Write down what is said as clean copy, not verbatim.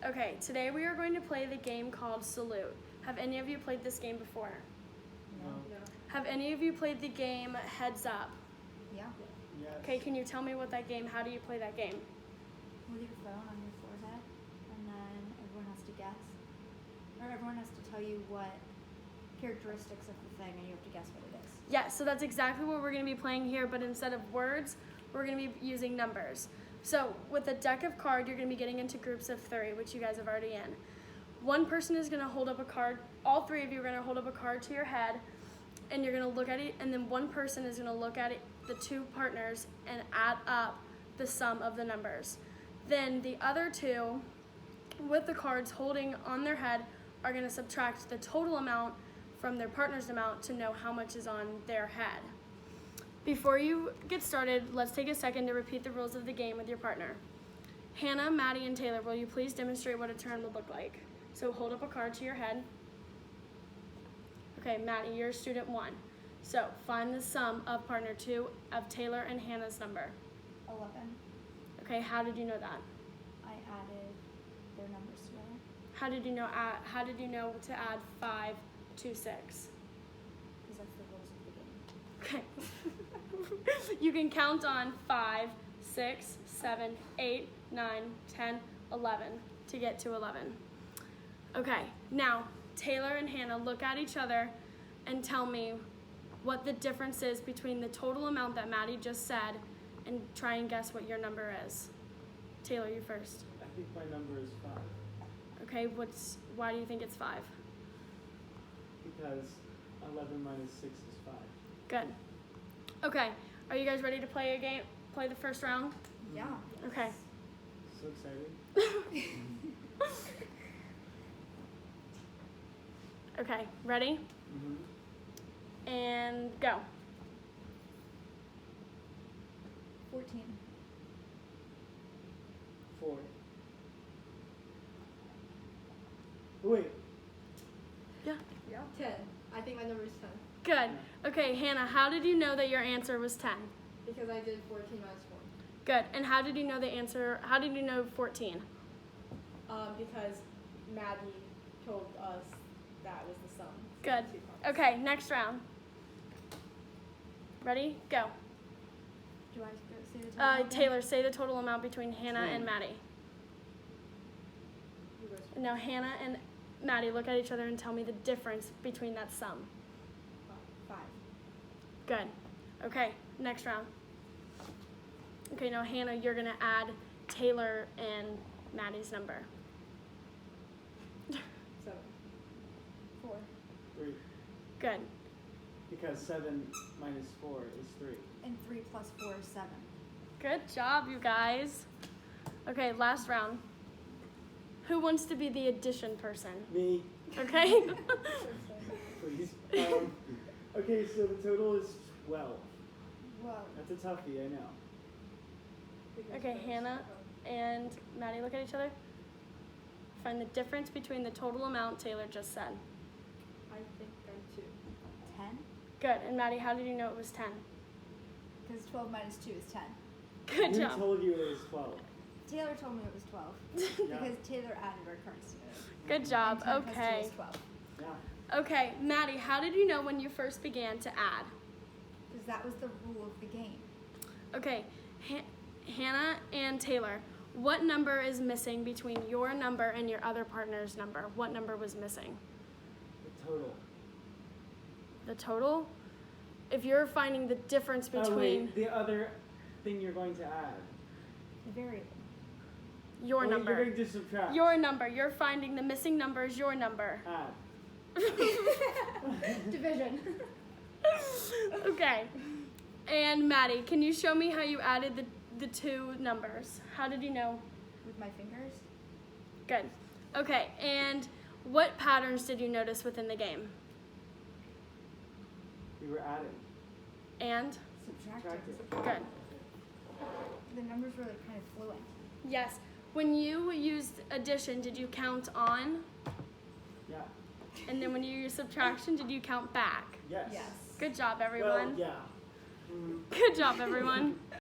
Okay, today we are going to play the game called Salute. Have any of you played this game before? No. Have any of you played the game Heads Up? Yeah. Yes. Okay, can you tell me what that game, how do you play that game? With your phone on your forehead, and then everyone has to guess. Or everyone has to tell you what characteristics of the thing, and you have to guess what it is. Yeah, so that's exactly what we're going to be playing here, but instead of words, we're going to be using numbers. So with a deck of cards, you're going to be getting into groups of 3, which you guys have already in. One person is going to hold up a card. All 3 of you are going to hold up a card to your head, and you're going to look at it, and then one person is going to look at it, the 2 partners, and add up the sum of the numbers. Then the other 2, with the cards holding on their head, are going to subtract the total amount from their partner's amount to know how much is on their head. Before you get started, let's take a second to repeat the rules of the game with your partner. Hannah, Maddie, and Taylor, will you please demonstrate what a turn would look like? So hold up a card to your head. Okay, Maddie, you're student 1. So find the sum of partner 2 of Taylor and Hannah's number. 11. Okay, how did you know that? I added their numbers together. How did you know to add 5 to 6? Because that's the rules of the game. Okay. You can count on 5, 6, 7, 8, 9, 10, 11 to get to 11. Okay, now Taylor and Hannah look at each other and tell me what the difference is between the total amount that Maddie just said and try and guess what your number is. Taylor, you first. I think my number is 5. Okay, why do you think it's 5? Because 11 minus 6 is 5. Good. Okay, are you guys ready to play a game? Play the first round? Yeah. Okay. So excited. Okay, ready? Mm-hmm. And go. 14. 4. Wait. Yeah. Yeah. 10. I think my number is 10. Good. Okay, Hannah, how did you know that your answer was 10? Because I did 14 minus 4. Good. And how did you know the answer? How did you know 14? Because Maddie told us that was the sum. Good. Two parts. Okay, next round. Ready? Go. Do I say the total? again? Taylor, say the total amount between Hannah and Maddie. You guys- Now, Hannah and Maddie, look at each other and tell me the difference between that sum. 5. Good. Okay, next round. Okay, now Hannah, you're gonna add Taylor and Maddie's number. 7. 4. 3. Good. Because 7 minus 4 is 3. And 3 plus 4 is 7. Good job, you guys. Okay, last round. Who wants to be the addition person? Me, Okay? please. Okay, so the total is 12. Whoa. That's a toughie, I know. Okay, Hannah and Maddie, look at each other. Find the difference between the total amount Taylor just said. I think I'm 2. 10. Good. And Maddie, how did you know it was 10? Because 12 minus 2 is 10. Good Who job. told you it was 12? Taylor told me it was 12. Yeah. Because Taylor added our cards together. Good job. And 10 plus 2 Okay. is 12. Yeah. Okay, Maddie, how did you know when you first began to add? Because that was the rule of the game. Okay, Hannah and Taylor, what number is missing between your number and your other partner's number? What number was missing? The total. The total? If you're finding the difference Oh, between wait, the other thing you're going to add. The variable. your Wait, number. You're going to subtract. Your number. You're finding the missing number is your number. Add. Division. Okay. And Maddie, can you show me how you added the 2 numbers? How did you know? With my fingers. Good. Okay, and what patterns did you notice within the game? We were adding. And? Subtracted. Subtracted. Good. The numbers were like kind of fluent. Yes. When you used addition, did you count on? Yeah. And then when you used subtraction, did you count back? Yes. Yes. Good job, Well, everyone. yeah. Mm. Good job, everyone.